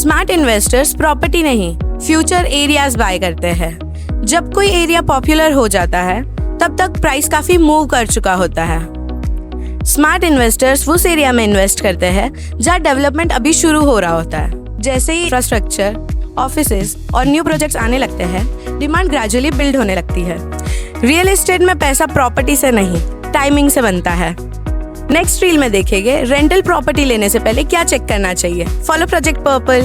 Smart investors property नहीं, future areas bye करते हैं। जब कोई एरिया पॉपुलर हो जाता है तब तक प्राइस काफी मूव कर चुका होता है। स्मार्ट इन्वेस्टर्स उस एरिया में इन्वेस्ट करते हैं जहाँ डेवलपमेंट अभी शुरू हो रहा होता है। जैसे ही इंफ्रास्ट्रक्चर, ऑफिसेज और न्यू प्रोजेक्ट्स आने लगते हैं, डिमांड ग्रेजुअली बिल्ड होने लगती है। रियल एस्टेट में पैसा प्रॉपर्टी से नहीं, टाइमिंग से बनता है। नेक्स्ट रील में देखेंगे रेंटल प्रॉपर्टी लेने से पहले क्या चेक करना चाहिए। Follow project purple.